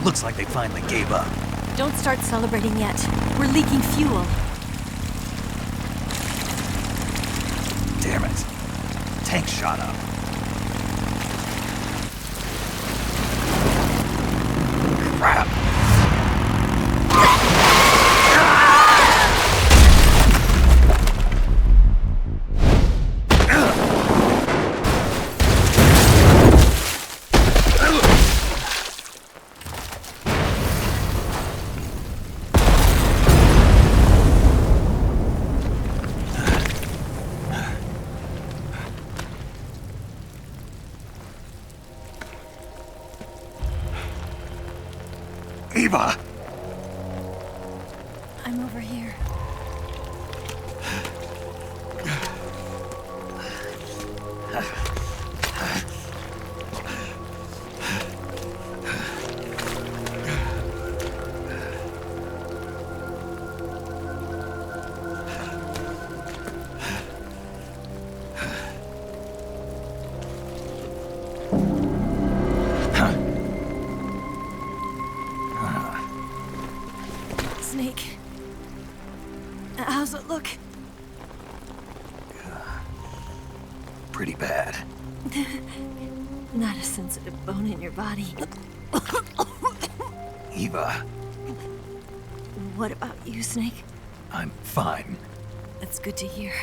Looks like they finally gave up. Don't start celebrating yet. We're leaking fuel. Damn it. Tank shot up. Crap. Eva! I'm over here. Snake. How's it look? Pretty bad. Not a sensitive bone in your body. Eva, What about you, Snake? I'm fine. That's good to hear.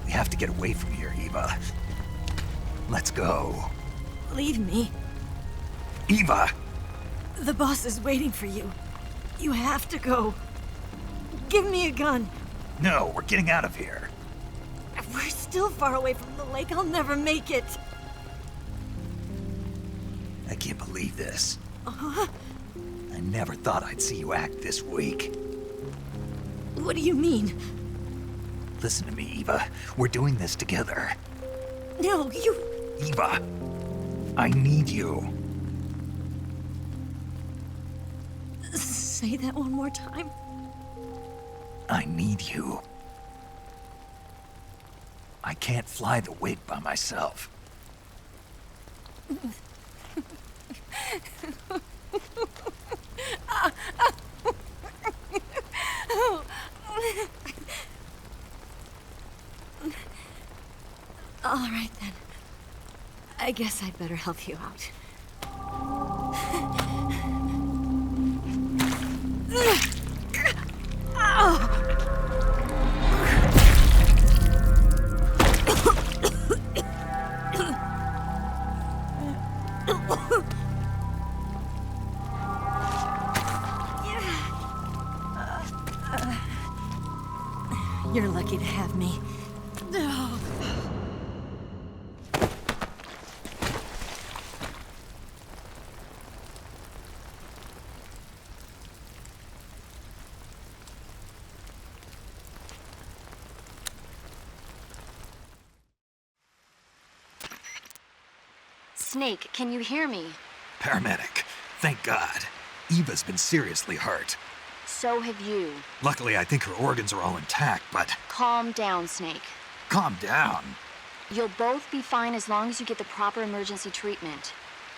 We have to get away from here, Eva. Let's go. Leave me. Eva! The boss is waiting for you. You have to go. Give me a gun. No, we're getting out of here. We're still far away from the lake. I'll never make it. I can't believe this. I never thought I'd see you act this weak. What do you mean? Listen to me, Eva. We're doing this together. No, you... Eva, I need you. Say that one more time. I need you. I can't fly the wig by myself. All right, then. I guess I'd better help you out. You're lucky to have me. Snake, can you hear me? Paramedic, thank God. Eva's been seriously hurt. So have you. Luckily, I think her organs are all intact, but... Calm down, Snake. Calm down. You'll both be fine as long as you get the proper emergency treatment.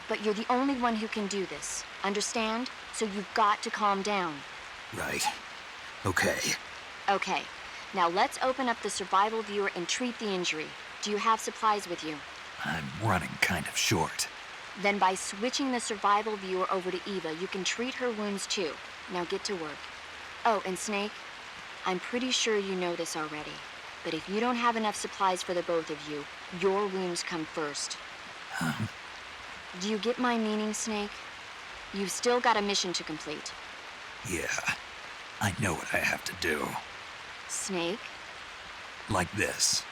But you're the only one who can do this. Understand? So you've got to calm down. Right. Okay. Okay. Now let's open up the survival viewer and treat the injury. Do you have supplies with you? I'm running kind of short. Then by switching the survival viewer over to Eva, you can treat her wounds too. Now get to work. Oh, and Snake, I'm pretty sure you know this already, but if you don't have enough supplies for the both of you, your wounds come first. Do you get my meaning, Snake? You've still got a mission to complete. Yeah, I know what I have to do. Snake? Like this.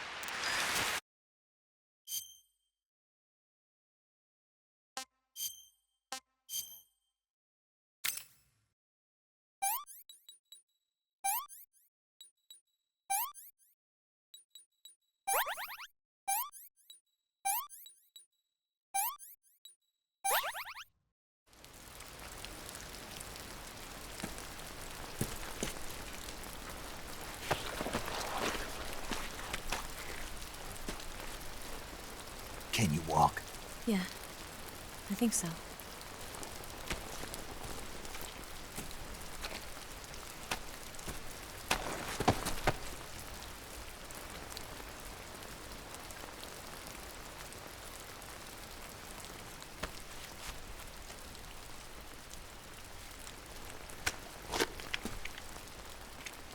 walk? Yeah, I think so.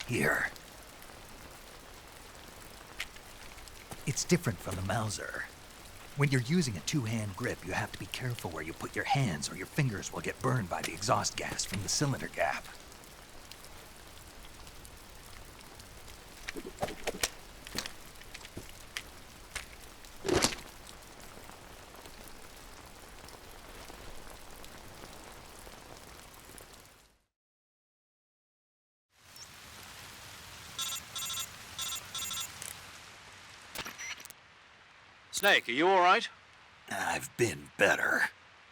Here. It's different from the Mauser. When you're using a two-hand grip, you have to be careful where you put your hands or your fingers will get burned by the exhaust gas from the cylinder gap. Snake, are you all right? I've been better.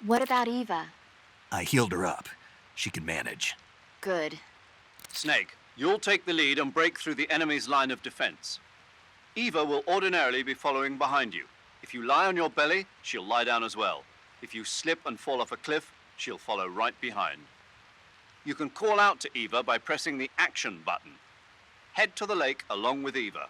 What about Eva? I healed her up. She can manage. Good. Snake, you'll take the lead and break through the enemy's line of defense. Eva will ordinarily be following behind you. If you lie on your belly, she'll lie down as well. If you slip and fall off a cliff, she'll follow right behind. You can call out to Eva by pressing the action button. Head to the lake along with Eva.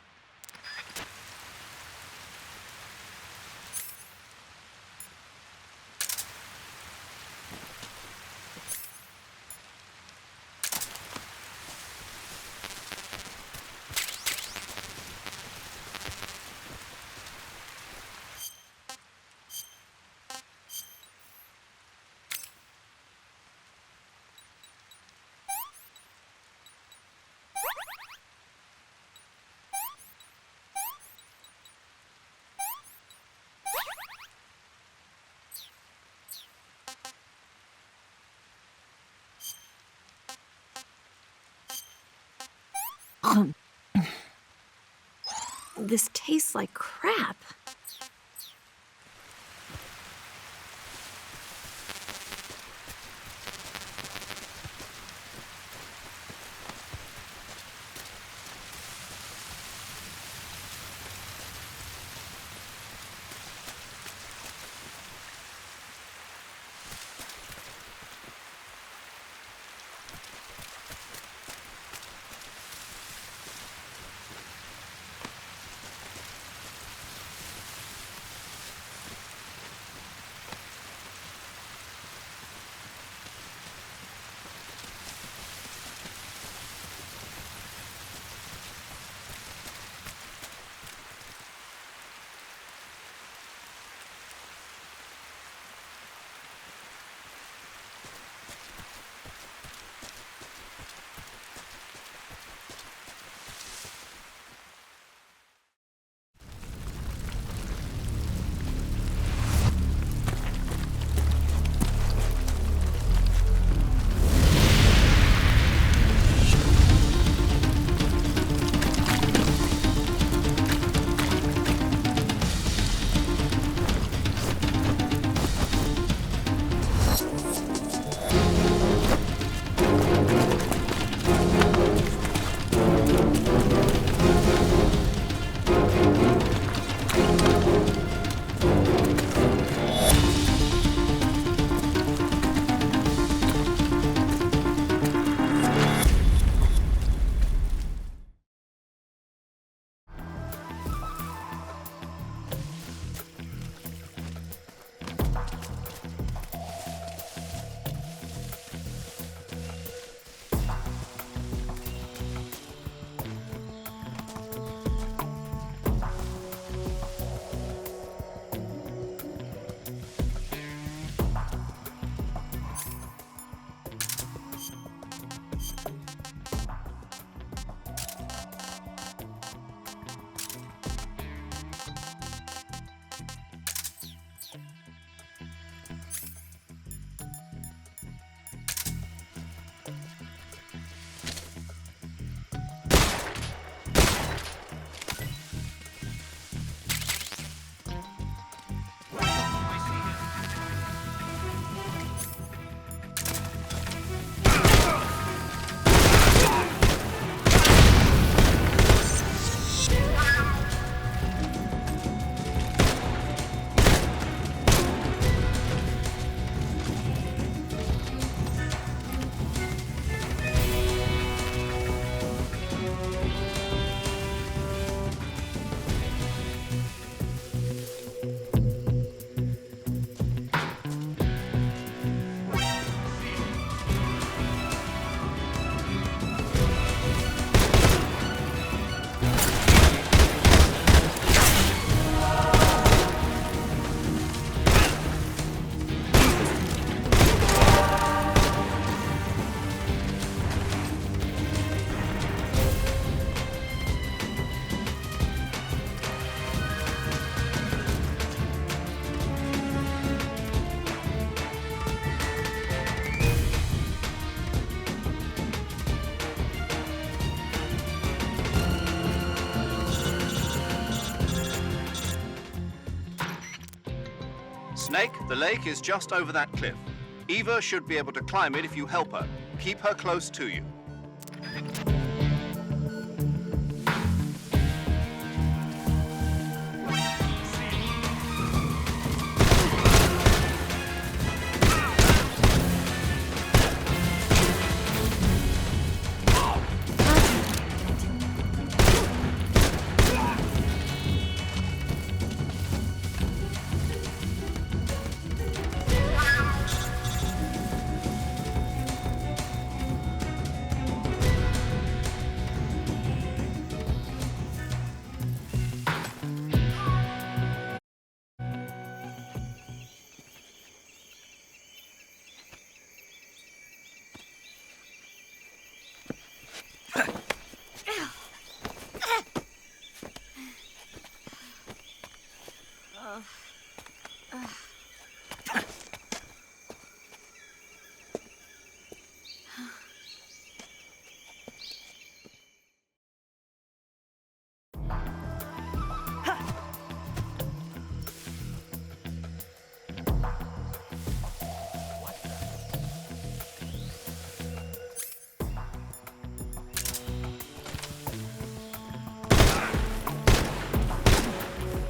This tastes like crap. The lake is just over that cliff. Eva should be able to climb it if you help her. Keep her close to you.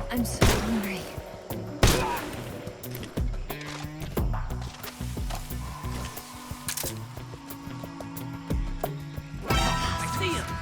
I'm so hungry. I see him!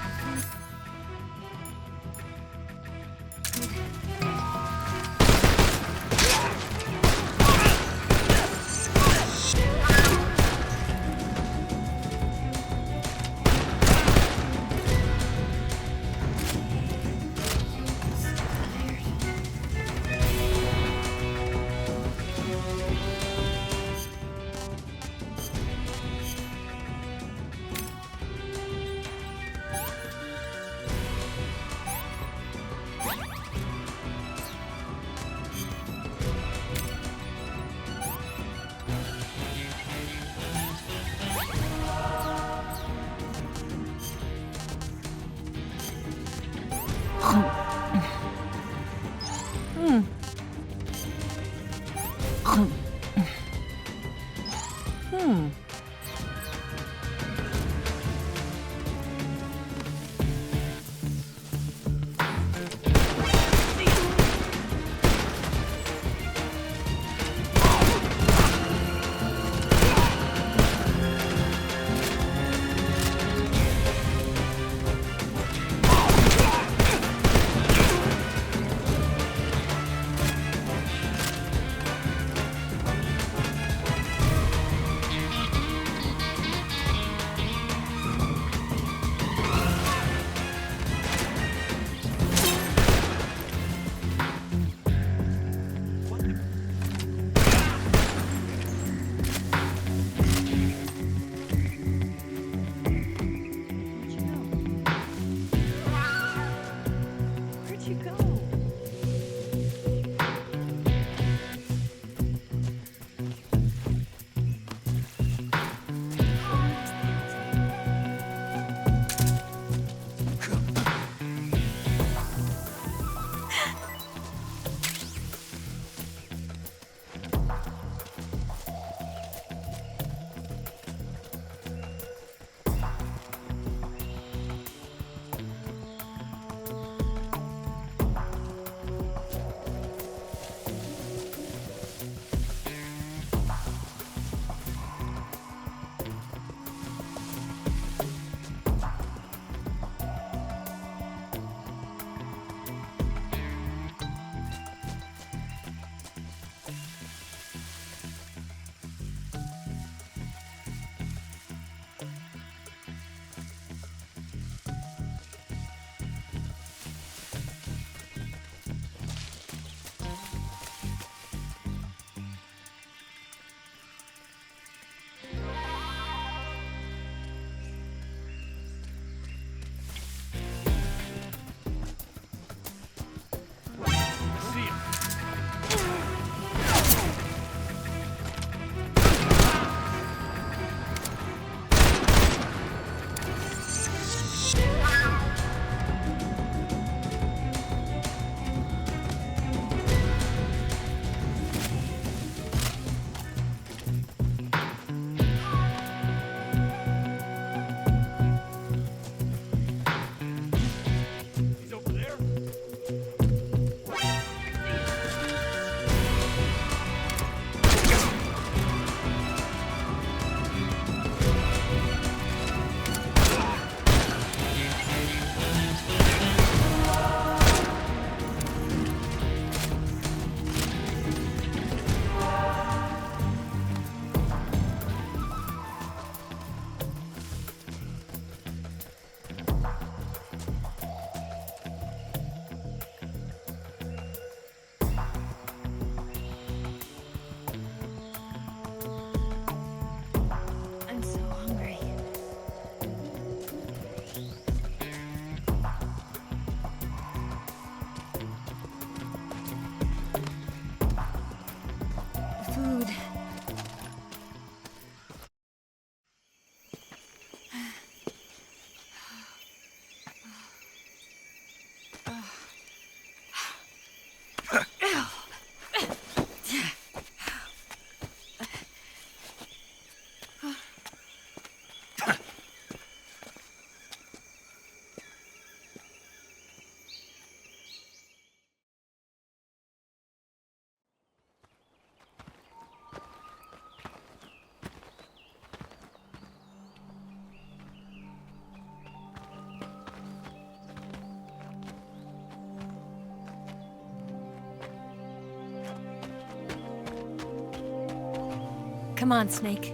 Come on, Snake.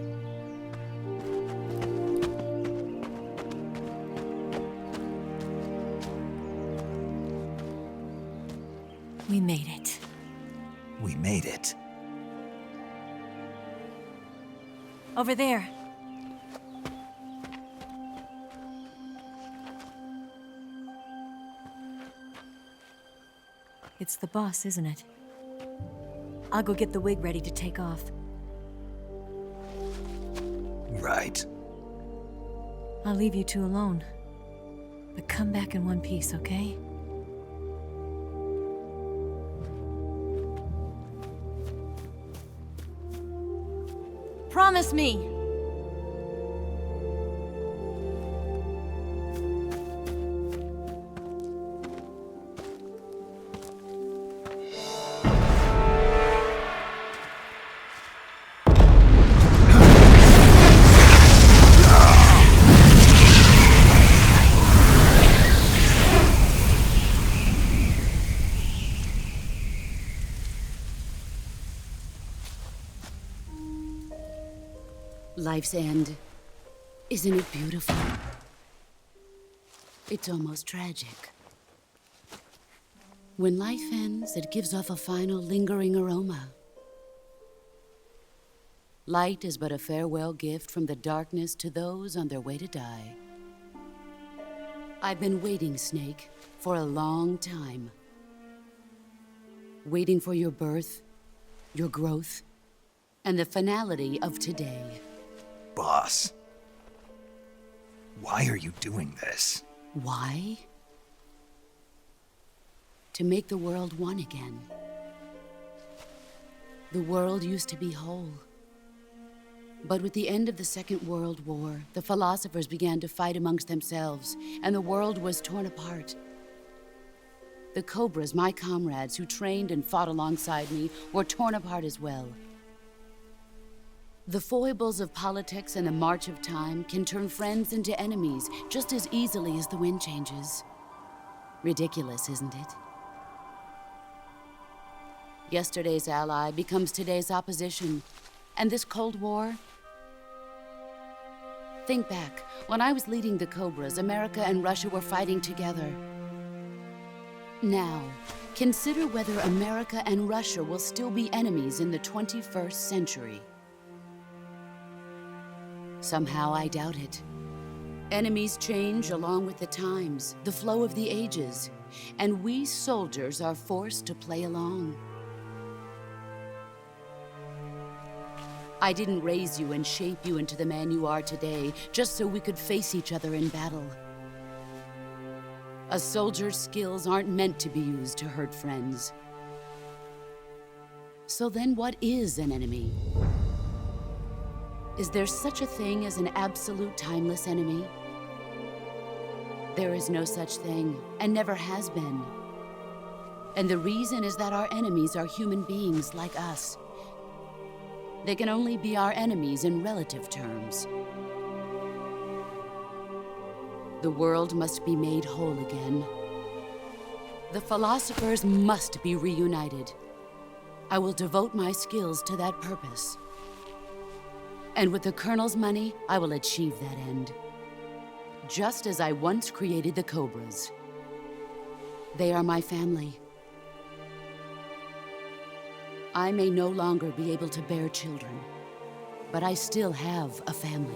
We made it. We made it. Over there. It's the boss, isn't it? I'll go get the wig ready to take off. Right. I'll leave you two alone. But come back in one piece, okay? Promise me! Life's end. Isn't it beautiful? It's almost tragic. When life ends, it gives off a final lingering aroma. Light is but a farewell gift from the darkness to those on their way to die. I've been waiting, Snake, for a long time. Waiting for your birth, your growth, and the finality of today. Boss. Why are you doing this? Why? To make the world one again. The world used to be whole. But with the end of the Second World War, the philosophers began to fight amongst themselves, and the world was torn apart. The Cobras, my comrades who trained and fought alongside me, were torn apart as well. The foibles of politics and the march of time can turn friends into enemies just as easily as the wind changes. Ridiculous, isn't it? Yesterday's ally becomes today's opposition. And this Cold War? Think back. When I was leading the Cobras, America and Russia were fighting together. Now, consider whether America and Russia will still be enemies in the 21st century. Somehow I doubt it. Enemies change along with the times, the flow of the ages, and we soldiers are forced to play along. I didn't raise you and shape you into the man you are today just so we could face each other in battle. A soldier's skills aren't meant to be used to hurt friends. So then what is an enemy? Is there such a thing as an absolute timeless enemy? There is no such thing, and never has been. And the reason is that our enemies are human beings like us. They can only be our enemies in relative terms. The world must be made whole again. The philosophers must be reunited. I will devote my skills to that purpose. And with the Colonel's money, I will achieve that end. Just as I once created the Cobras. They are my family. I may no longer be able to bear children, but I still have a family.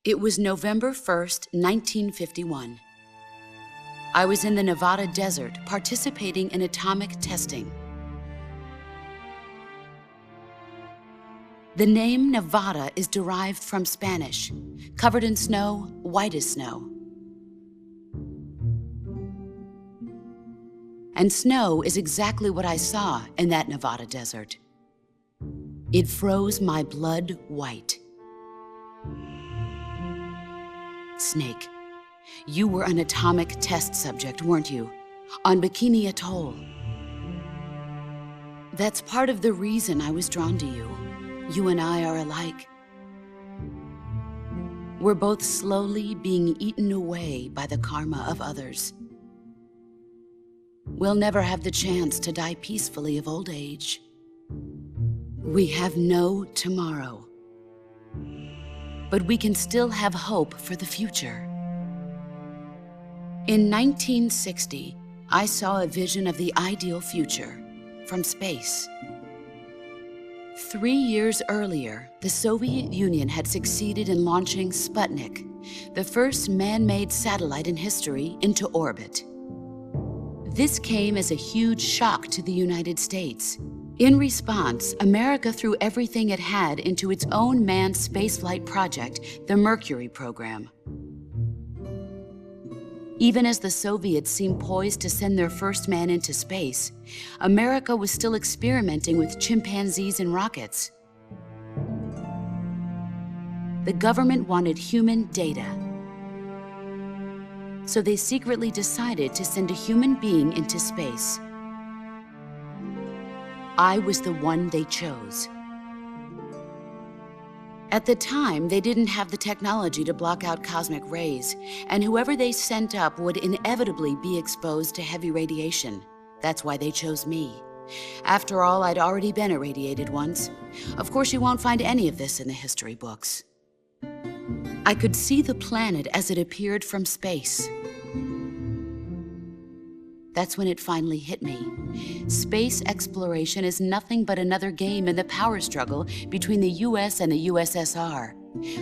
It was November 1st, 1951. I was in the Nevada desert participating in atomic testing. The name Nevada is derived from Spanish, covered in snow, white as snow. And snow is exactly what I saw in that Nevada desert. It froze my blood white. Snake, you were an atomic test subject, weren't you? On Bikini Atoll. That's part of the reason I was drawn to you. You and I are alike. We're both slowly being eaten away by the karma of others. we'll never have the chance to die peacefully of old age. We have no tomorrow. But we can still have hope for the future. In 1960, I saw a vision of the ideal future from space. 3 years earlier, the Soviet Union had succeeded in launching Sputnik, the first man-made satellite in history, into orbit. This came as a huge shock to the United States. In response, America threw everything it had into its own manned spaceflight project, the Mercury program. Even as the Soviets seemed poised to send their first man into space, America was still experimenting with chimpanzees and rockets. The government wanted human data, so they secretly decided to send a human being into space. I was the one they chose. At the time, they didn't have the technology to block out cosmic rays, and whoever they sent up would inevitably be exposed to heavy radiation. That's why they chose me. After all, I'd already been irradiated once. Of course, you won't find any of this in the history books. I could see the planet as it appeared from space. That's when it finally hit me. Space exploration is nothing but another game in the power struggle between the US and the USSR.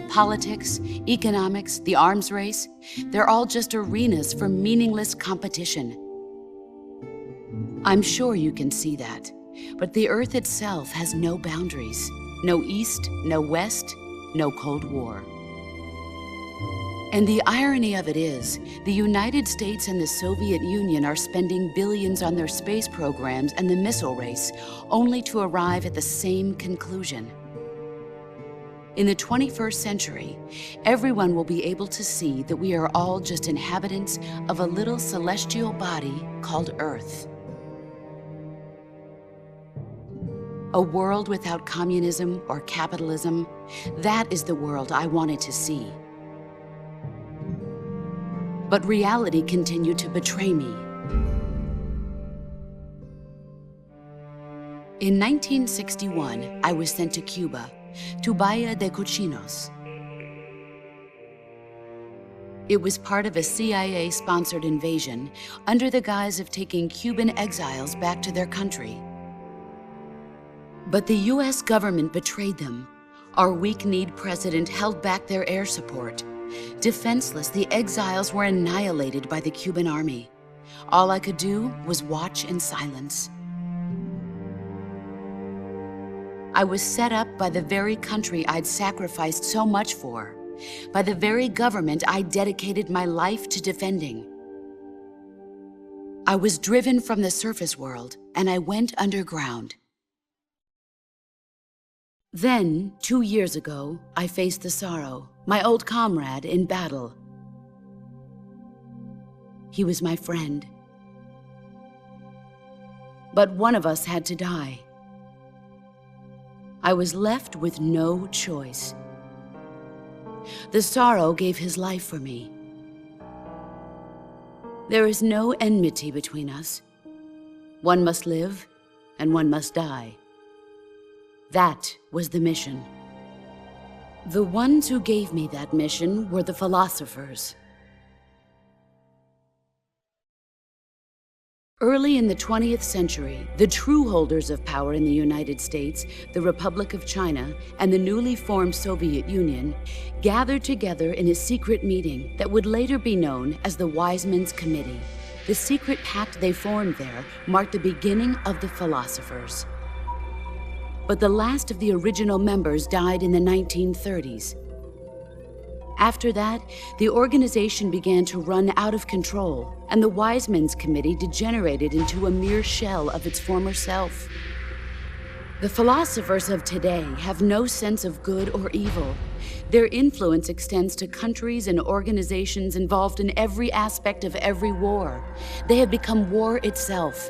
Politics, economics, the arms race, they're all just arenas for meaningless competition. I'm sure you can see that, but the Earth itself has no boundaries. No East, no West, no Cold War. And the irony of it is, the United States and the Soviet Union are spending billions on their space programs and the missile race, only to arrive at the same conclusion. In the 21st century, everyone will be able to see that we are all just inhabitants of a little celestial body called Earth. A world without communism or capitalism, that is the world I wanted to see. But reality continued to betray me. In 1961, I was sent to Cuba, to Bahia de Cochinos. It was part of a CIA-sponsored invasion under the guise of taking Cuban exiles back to their country. But the US government betrayed them. Our weak-kneed president held back their air support. Defenseless, the exiles were annihilated by the Cuban army. All I could do was watch in silence. I was set up by the very country I'd sacrificed so much for, by the very government I dedicated my life to defending. I was driven from the surface world, and I went underground. Then, 2 years ago, I faced the sorrow, my old comrade in battle. He was my friend. But one of us had to die. I was left with no choice. The sorrow gave his life for me. There is no enmity between us. One must live, and one must die. That was the mission. The ones who gave me that mission were the philosophers. Early in the 20th century, the true holders of power in the United States, the Republic of China, and the newly formed Soviet Union gathered together in a secret meeting that would later be known as the Wise Men's Committee. The secret pact they formed there marked the beginning of the philosophers. But the last of the original members died in the 1930s. After that, the organization began to run out of control, and the Wise Men's Committee degenerated into a mere shell of its former self. The philosophers of today have no sense of good or evil. Their influence extends to countries and organizations involved in every aspect of every war. They have become war itself.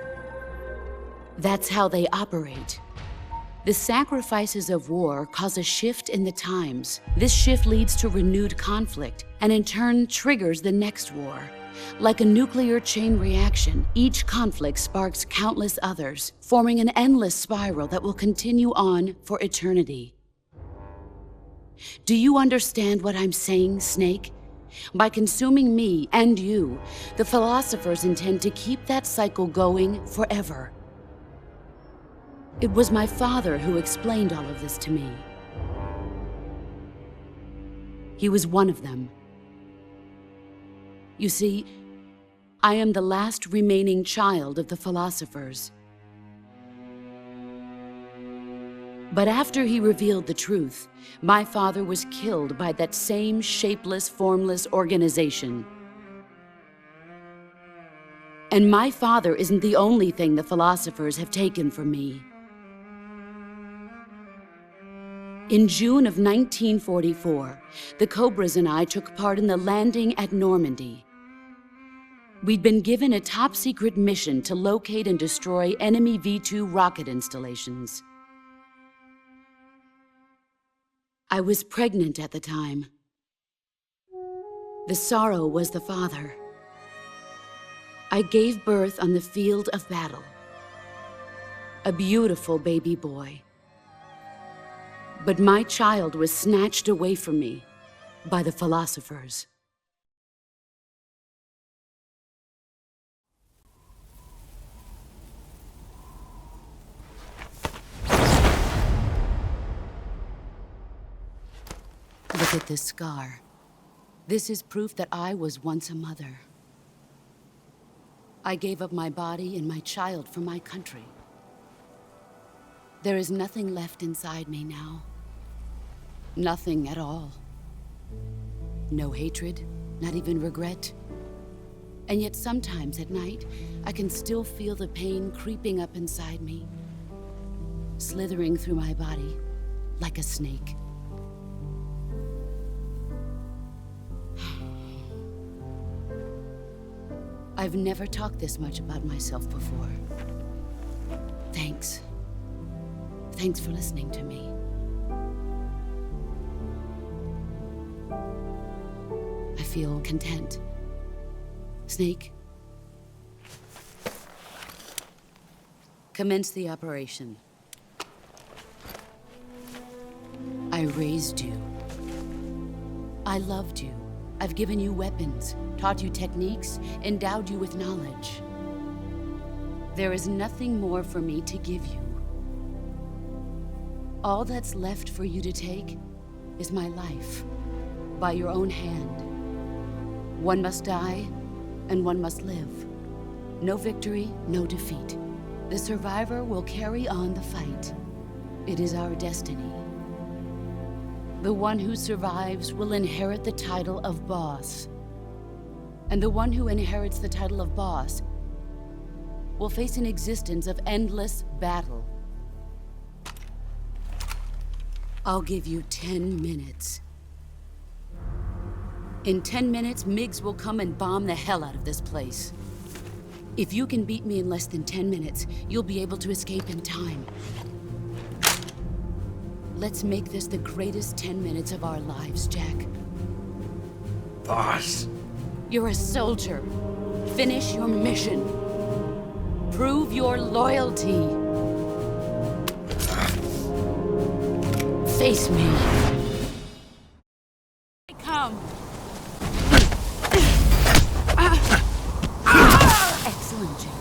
That's how they operate. The sacrifices of war cause a shift in the times. This shift leads to renewed conflict, and in turn triggers the next war. Like a nuclear chain reaction, each conflict sparks countless others, forming an endless spiral that will continue on for eternity. Do you understand what I'm saying, Snake? By consuming me and you, the philosophers intend to keep that cycle going forever. It was my father who explained all of this to me. He was one of them. You see, I am the last remaining child of the philosophers. But after he revealed the truth, my father was killed by that same shapeless, formless organization. And my father isn't the only thing the philosophers have taken from me. In June of 1944, the Cobras and I took part in the landing at Normandy. We'd been given a top-secret mission to locate and destroy enemy V-2 rocket installations. I was pregnant at the time. The sorrow was the father. I gave birth on the field of battle. A beautiful baby boy. But my child was snatched away from me by the philosophers. Look at this scar. This is proof that I was once a mother. I gave up my body and my child for my country. There is nothing left inside me now. Nothing at all. No hatred, not even regret. And yet sometimes at night, I can still feel the pain creeping up inside me, slithering through my body like a snake. I've never talked this much about myself before. Thanks. Thanks for listening to me. I feel content. Snake, commence the operation. I raised you. I loved you. I've given you weapons, taught you techniques, endowed you with knowledge. There is nothing more for me to give you. All that's left for you to take is my life, by your own hand. One must die, and one must live. No victory, no defeat. The survivor will carry on the fight. It is our destiny. The one who survives will inherit the title of boss. And the one who inherits the title of boss will face an existence of endless battle. I'll give you 10 minutes. In 10 minutes, MiGs will come and bomb the hell out of this place. If you can beat me in less than 10 minutes, you'll be able to escape in time. Let's make this the greatest 10 minutes of our lives, Jack. Boss. You're a soldier. Finish your mission. Prove your loyalty. Face me. Come. Excellent, Jack.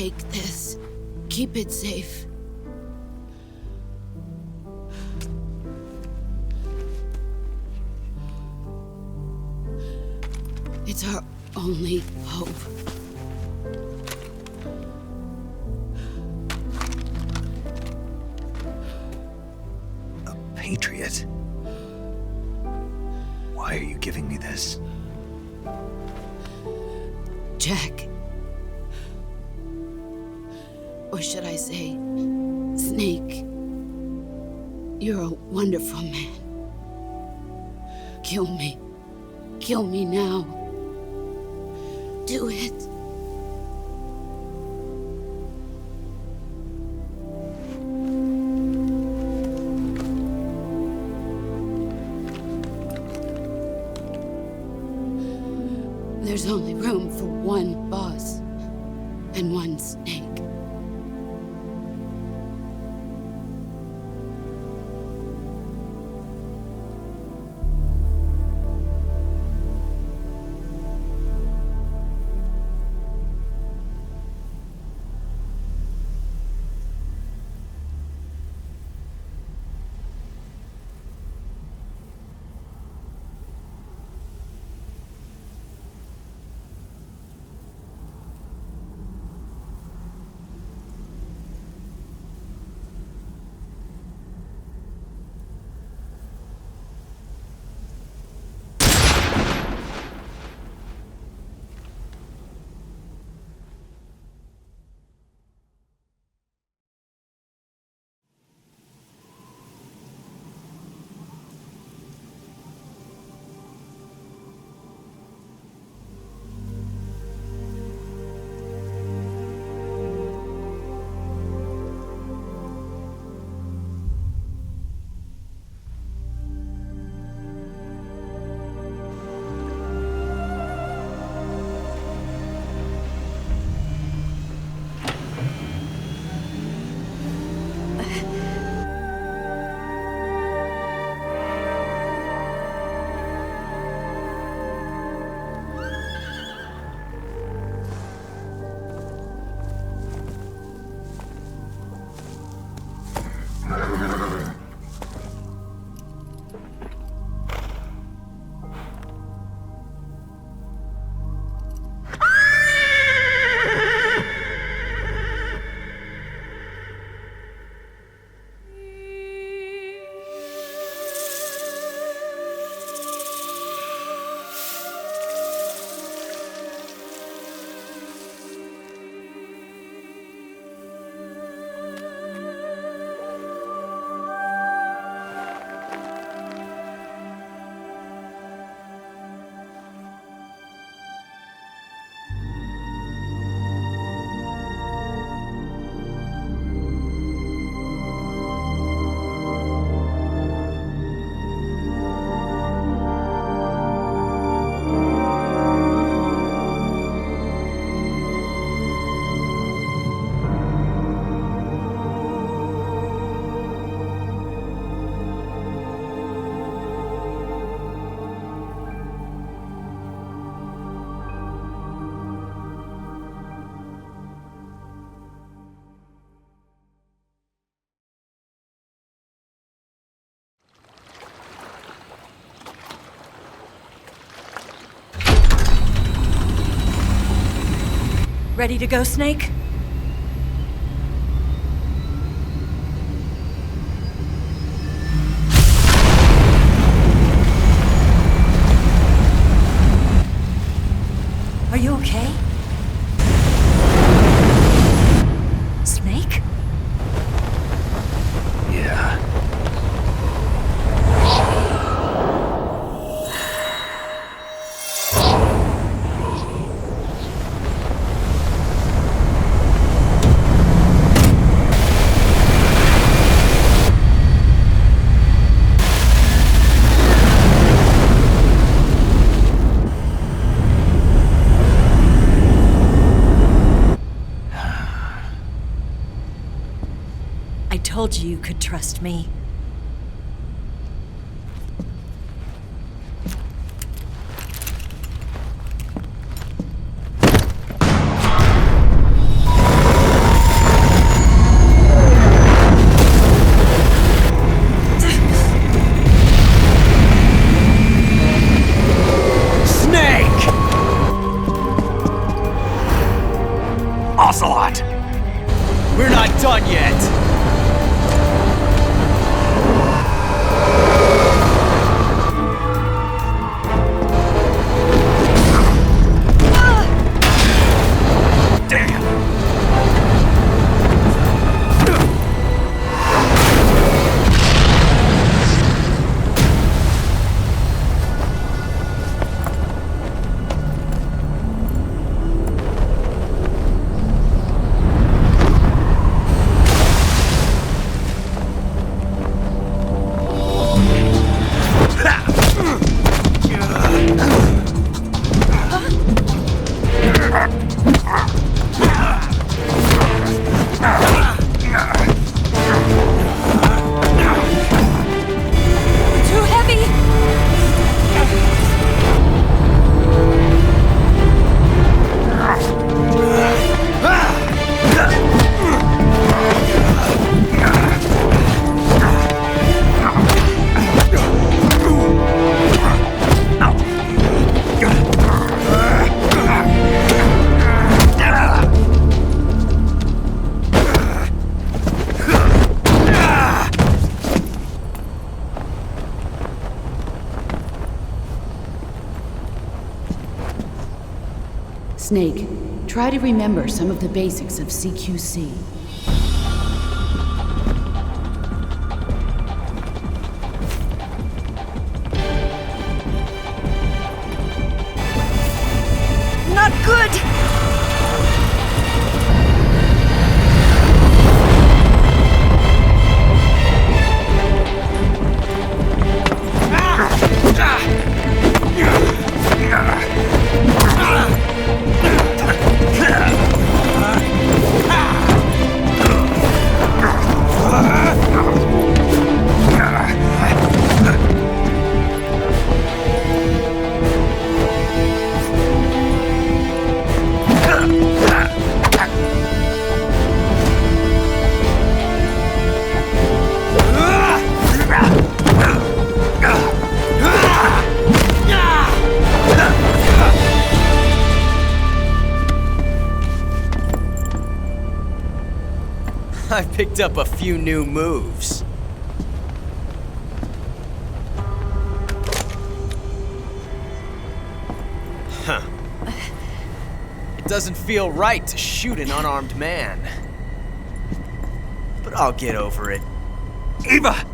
Take this. Keep it safe. It's our only hope. A patriot? Why are you giving me this? Jack. Or should I say, Snake. You're a wonderful man. Kill me. Kill me now. Do it. There's only room for one boss and one snake. Ready to go, Snake? Are you okay? Snake? Yeah. I told you could trust me. We're not done yet! Snake, try to remember some of the basics of CQC. Not good! I picked up a few new moves. Huh. It doesn't feel right to shoot an unarmed man. But I'll get over it. Eva!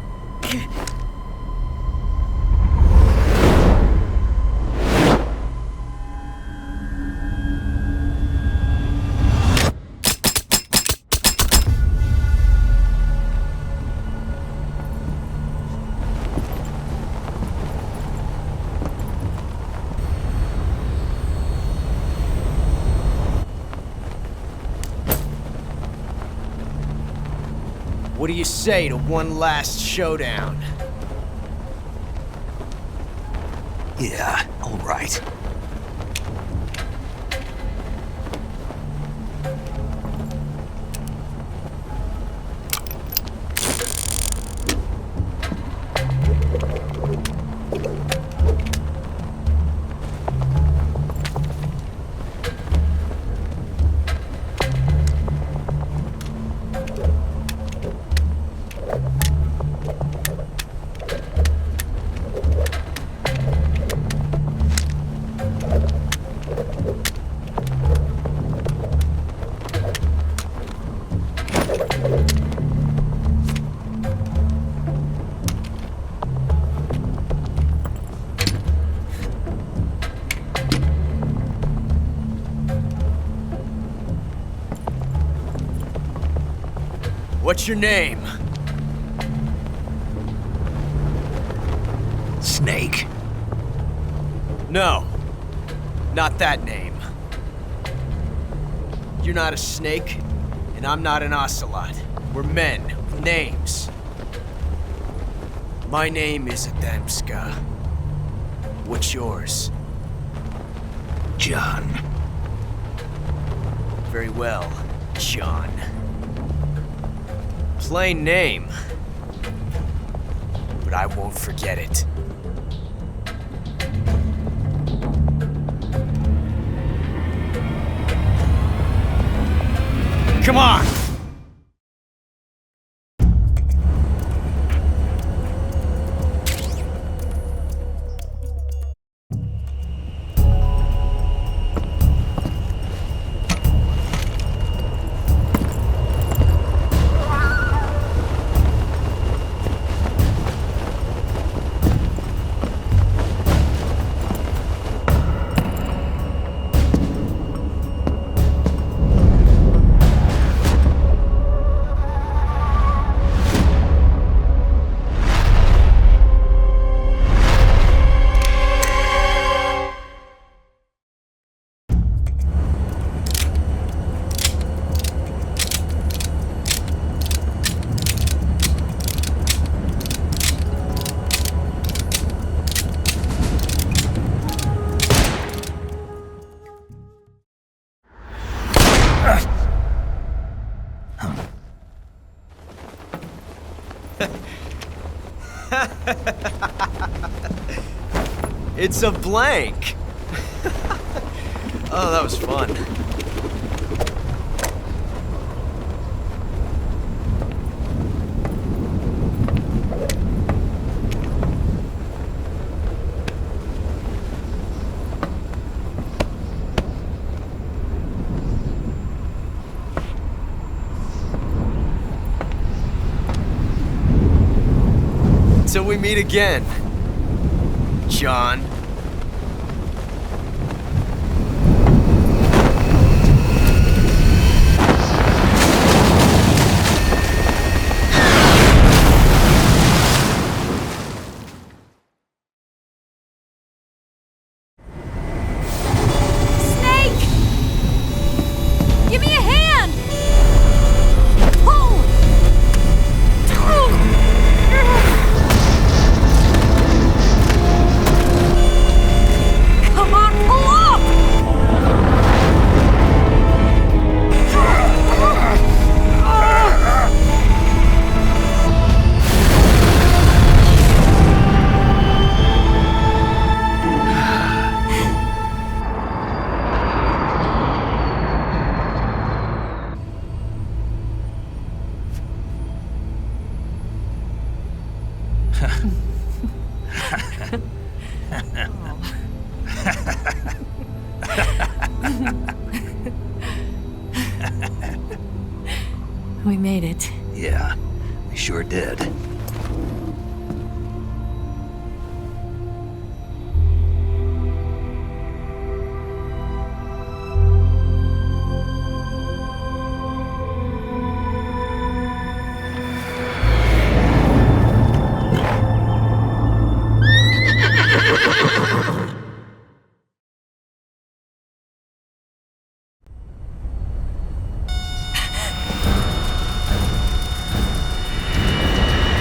What do you say to one last showdown? Yeah, all right. What's your name? Snake. No, not that name. You're not a snake, and I'm not an ocelot. We're men with names. My name is Adamska. What's yours? John. Very well, John. Plain name, but I won't forget it. Come on! It's a blank. Oh, that was fun. Until we meet again, John. Give me a hand! Pull! Come on, pull up! We made it. Yeah, we sure did.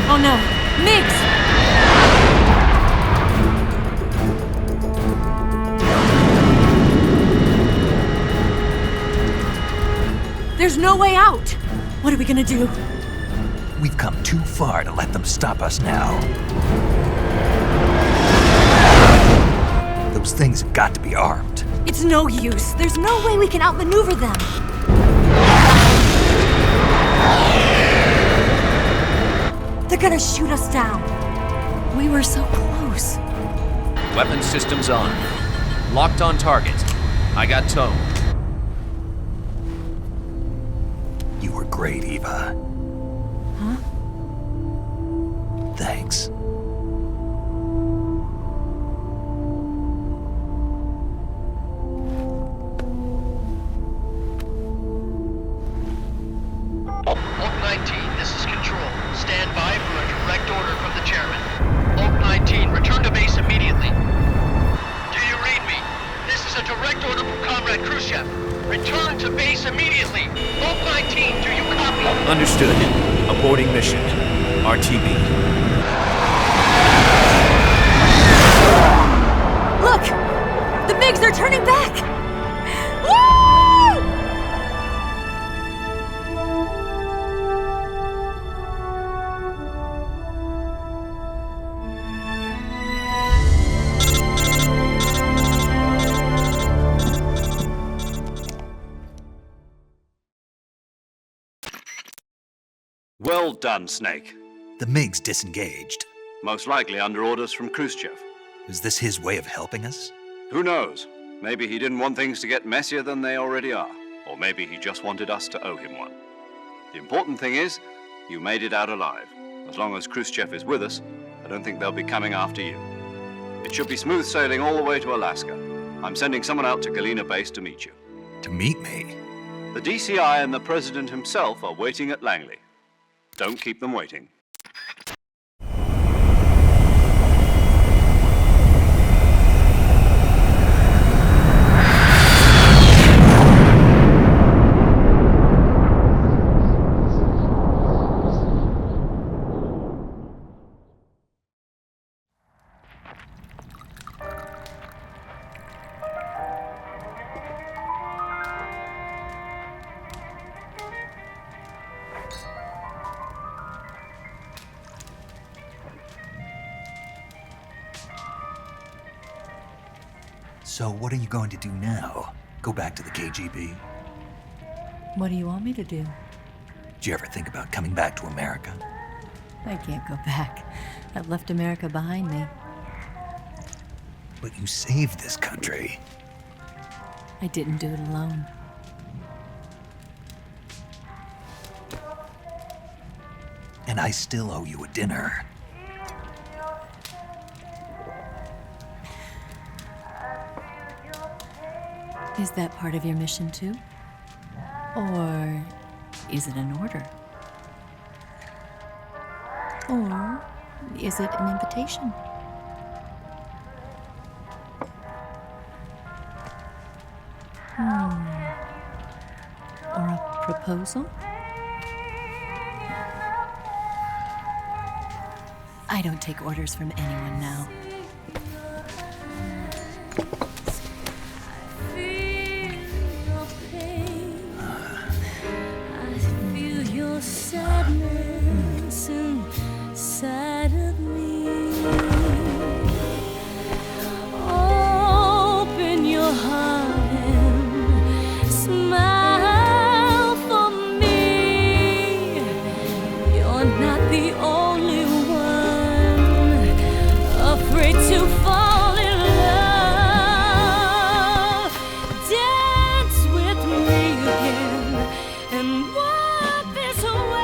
Oh no, Migs! There's no way out! What are we gonna do? We've come too far to let them stop us now. Those things have got to be armed. It's no use. There's no way we can outmaneuver them. They're gonna shoot us down. We were so close. Weapon systems on. Locked on target. I got tow. You were great, Eva. Huh? Thanks. Oak 19, this is Control. Stand by for a direct order from the chairman. Oak 19, return to base immediately. Do you read me? This is a direct order from Comrade Khrushchev. Return to base immediately. Oak 19, do you copy? Understood. Aborting mission. RTB. Look! The MiGs are turning back! Woo! Well done, Snake. The MiGs disengaged. Most likely under orders from Khrushchev. Is this his way of helping us? Who knows? Maybe he didn't want things to get messier than they already are. Or maybe he just wanted us to owe him one. The important thing is, you made it out alive. As long as Khrushchev is with us, I don't think they'll be coming after you. It should be smooth sailing all the way to Alaska. I'm sending someone out to Galena Base to meet you. To meet me? The DCI and the President himself are waiting at Langley. Don't keep them waiting. So what are you going to do now? Go back to the KGB? What do you want me to do? Did you ever think about coming back to America? I can't go back. I've left America behind me. But you saved this country. I didn't do it alone. And I still owe you a dinner. Is that part of your mission too? Or is it an order? Or is it an invitation? Or a proposal? I don't take orders from anyone now. Sadness inside of me. Open your heart and smile for me. You're not the only one afraid to fall in love. Dance with me again and wipe this away.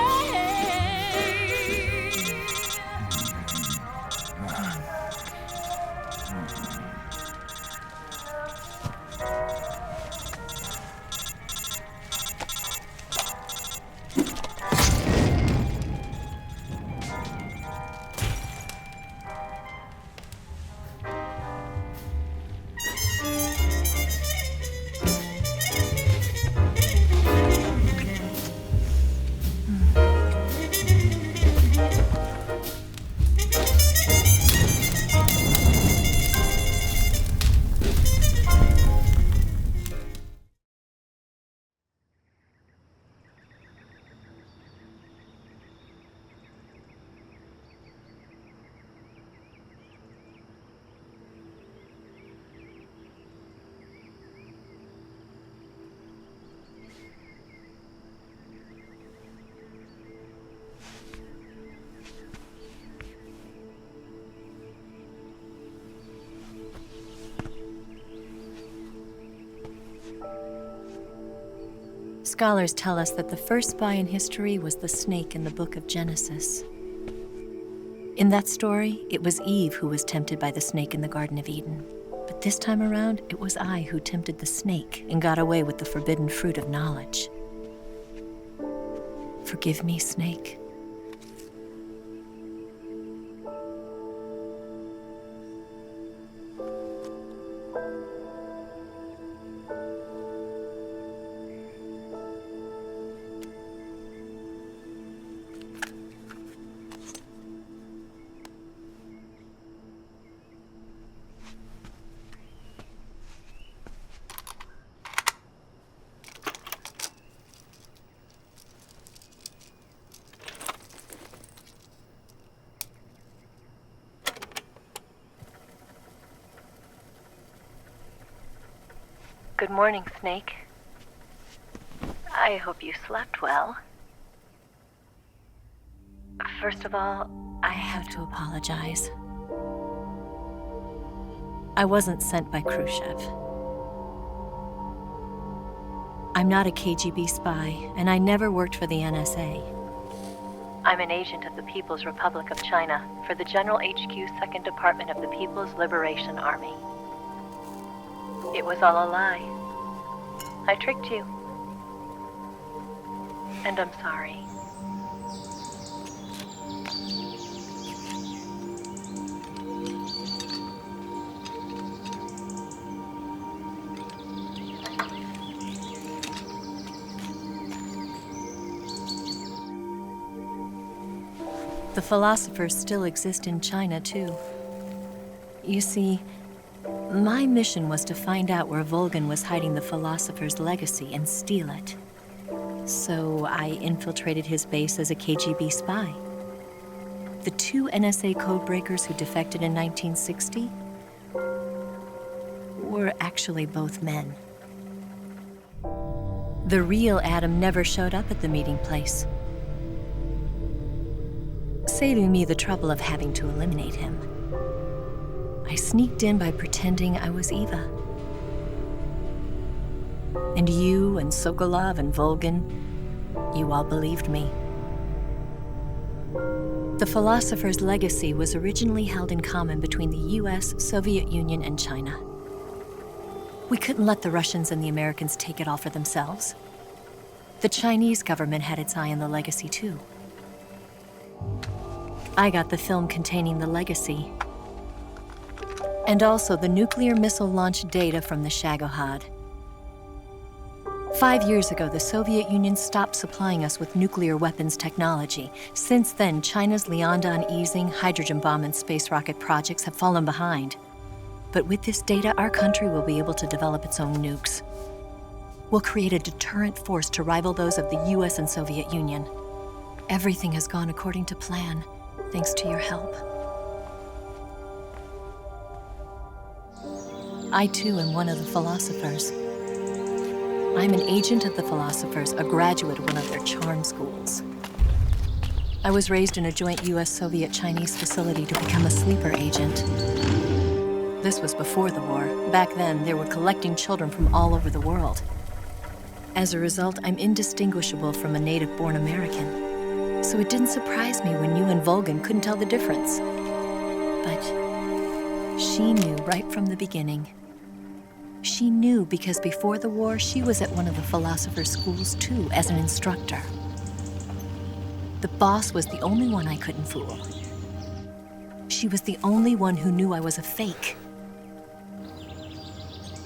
Scholars tell us that the first spy in history was the snake in the book of Genesis. In that story, it was Eve who was tempted by the snake in the Garden of Eden. But this time around, it was I who tempted the snake and got away with the forbidden fruit of knowledge. Forgive me, snake. Good morning, Snake. I hope you slept well. First of all, I have to apologize. I wasn't sent by Khrushchev. I'm not a KGB spy, and I never worked for the NSA. I'm an agent of the People's Republic of China for the General HQ 2nd Department of the People's Liberation Army. It was all a lie. I tricked you. And I'm sorry. The philosophers still exist in China, too. You see, my mission was to find out where Volgan was hiding the philosopher's legacy and steal it. So I infiltrated his base as a KGB spy. The 2 NSA codebreakers who defected in 1960 were were actually both men. The real Adam never showed up at the meeting place, saving me the trouble of having to eliminate him. I sneaked in by pretending I was Eva. And you and Sokolov and Volgin, you all believed me. The philosopher's legacy was originally held in common between the US, Soviet Union, and China. We couldn't let the Russians and the Americans take it all for themselves. The Chinese government had its eye on the legacy too. I got the film containing the legacy, and also the nuclear missile launch data from the Shagohod. 5 years ago, the Soviet Union stopped supplying us with nuclear weapons technology. Since then, China's Liaodong easing, hydrogen bomb, and space rocket projects have fallen behind. But with this data, our country will be able to develop its own nukes. We'll create a deterrent force to rival those of the US and Soviet Union. Everything has gone according to plan, thanks to your help. I too am one of the philosophers. I'm an agent of the philosophers, a graduate of one of their charm schools. I was raised in a joint US-Soviet-Chinese facility to become a sleeper agent. This was before the war. Back then, they were collecting children from all over the world. As a result, I'm indistinguishable from a native-born American. So it didn't surprise me when you and Volgin couldn't tell the difference. But she knew right from the beginning. She knew because before the war, she was at one of the philosopher's schools too, as an instructor. The boss was the only one I couldn't fool. She was the only one who knew I was a fake.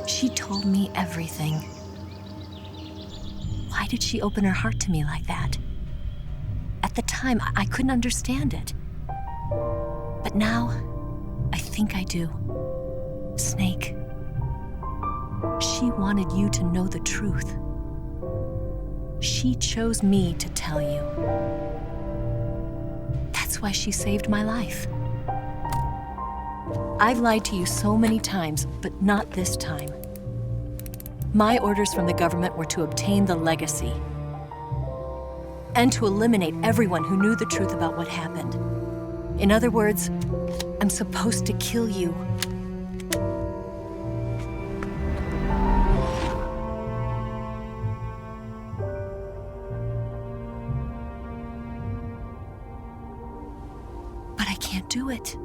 She told me everything. Why did she open her heart to me like that? At the time, I couldn't understand it. But now, I think I do. Snake. She wanted you to know the truth. She chose me to tell you. That's why she saved my life. I've lied to you so many times, but not this time. My orders from the government were to obtain the legacy and to eliminate everyone who knew the truth about what happened. In other words, I'm supposed to kill you. But I can't do it.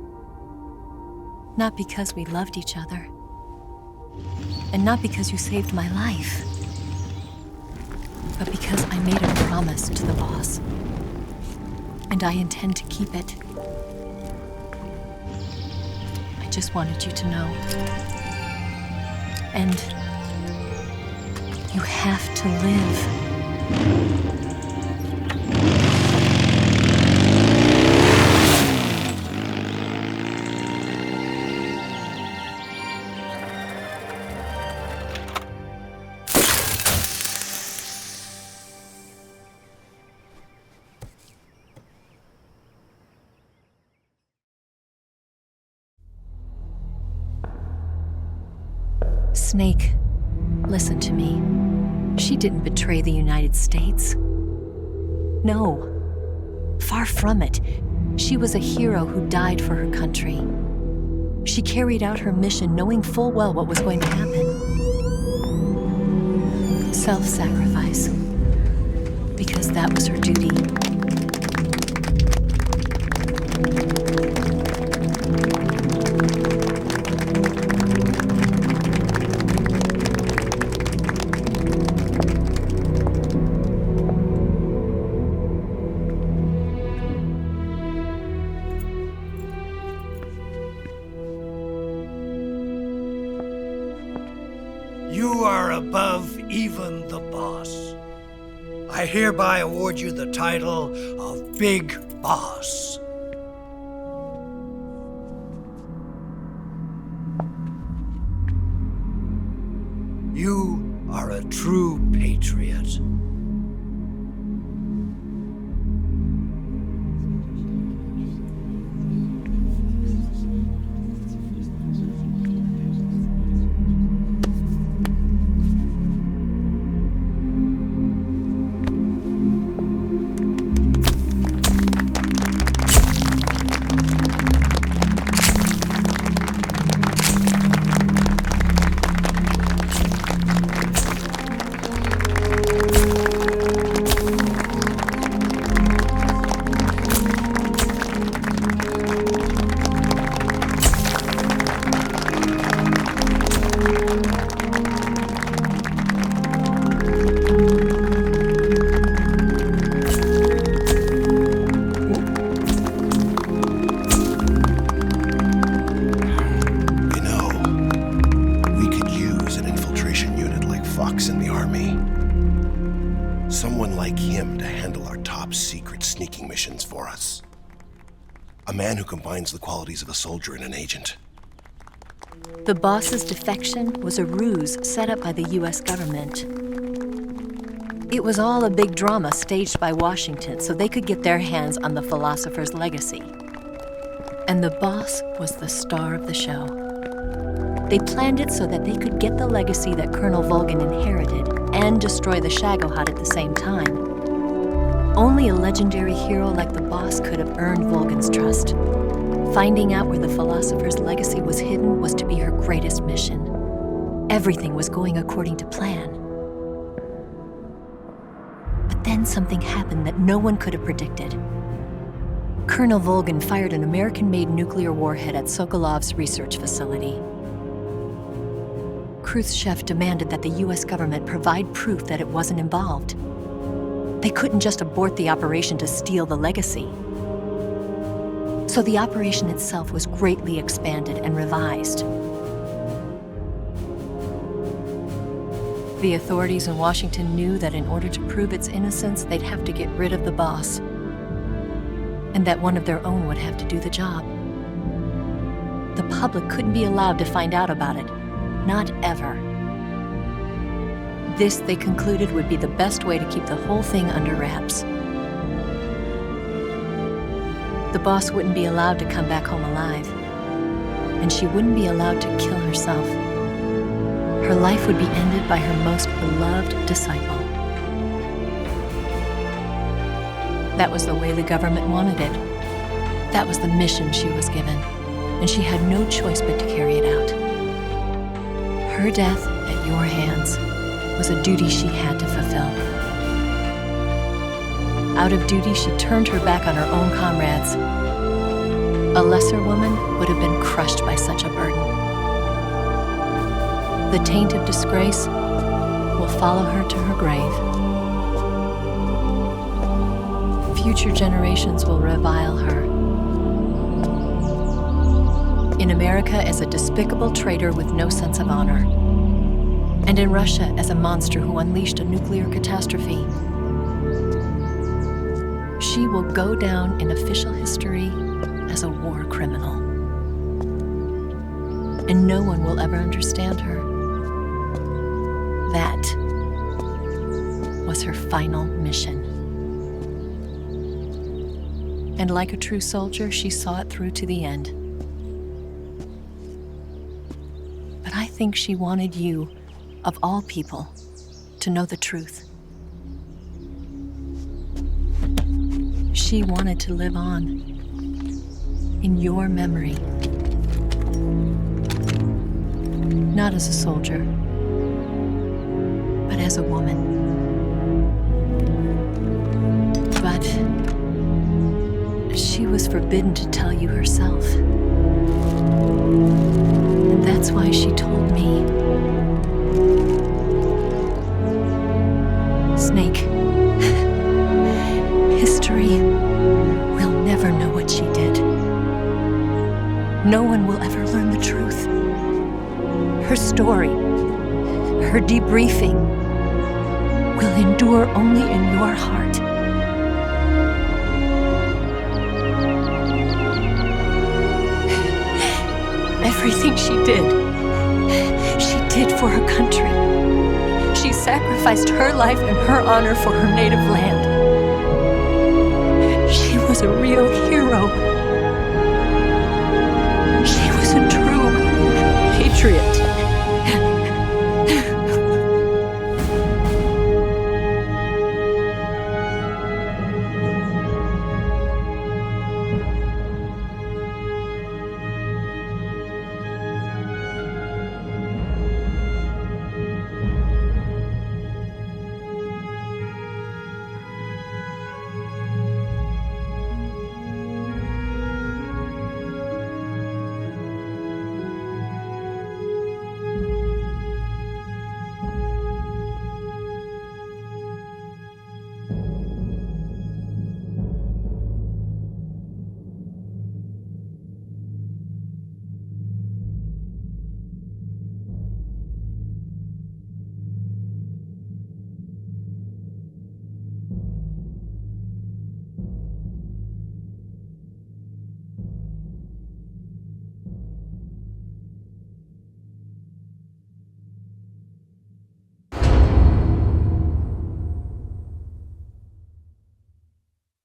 Not because we loved each other. And not because you saved my life. But because I made a promise to the boss. And I intend to keep it. I just wanted you to know. And you have to live. Snake, listen to me. She didn't betray the United States. No, far from it. She was a hero who died for her country. She carried out her mission knowing full well what was going to happen. Self-sacrifice. Because that was her duty. You are above even the boss. I hereby award you the title of Big Boss. You are a true patriot. secret sneaking missions for us. A man who combines the qualities of a soldier and an agent. The boss's defection was a ruse set up by the US government. It was all a big drama staged by Washington so they could get their hands on the philosopher's legacy. And the boss was the star of the show. They planned it so that they could get the legacy that Colonel Volgin inherited and destroy the Shagohod at the same time. Only a legendary hero like the boss could have earned Volgin's trust. Finding out where the philosopher's legacy was hidden was to be her greatest mission. Everything was going according to plan. But then something happened that no one could have predicted. Colonel Volgin fired an American-made nuclear warhead at Sokolov's research facility. Khrushchev demanded that the US government provide proof that it wasn't involved. They couldn't just abort the operation to steal the legacy. So the operation itself was greatly expanded and revised. The authorities in Washington knew that in order to prove its innocence, they'd have to get rid of the boss, and that one of their own would have to do the job. The public couldn't be allowed to find out about it, not ever. This, they concluded, would be the best way to keep the whole thing under wraps. The boss wouldn't be allowed to come back home alive, and she wouldn't be allowed to kill herself. Her life would be ended by her most beloved disciple. That was the way the government wanted it. That was the mission she was given, and she had no choice but to carry it out. Her death at your hands was a duty she had to fulfill. Out of duty, she turned her back on her own comrades. A lesser woman would have been crushed by such a burden. The taint of disgrace will follow her to her grave. Future generations will revile her. In America as a despicable traitor with no sense of honor. And in Russia as a monster who unleashed a nuclear catastrophe. She will go down in official history as a war criminal. And no one will ever understand her. That was her final mission. And like a true soldier, she saw it through to the end. But I think she wanted you, of all people, to know the truth. She wanted to live on in your memory. Not as a soldier, but as a woman. But she was forbidden to tell you herself. And that's why she told me. Snake, history will never know what she did. No one will ever learn the truth. Her story, her debriefing, will endure only in your heart. Everything she did for her country. She sacrificed her life and her honor for her native land. She was a real hero.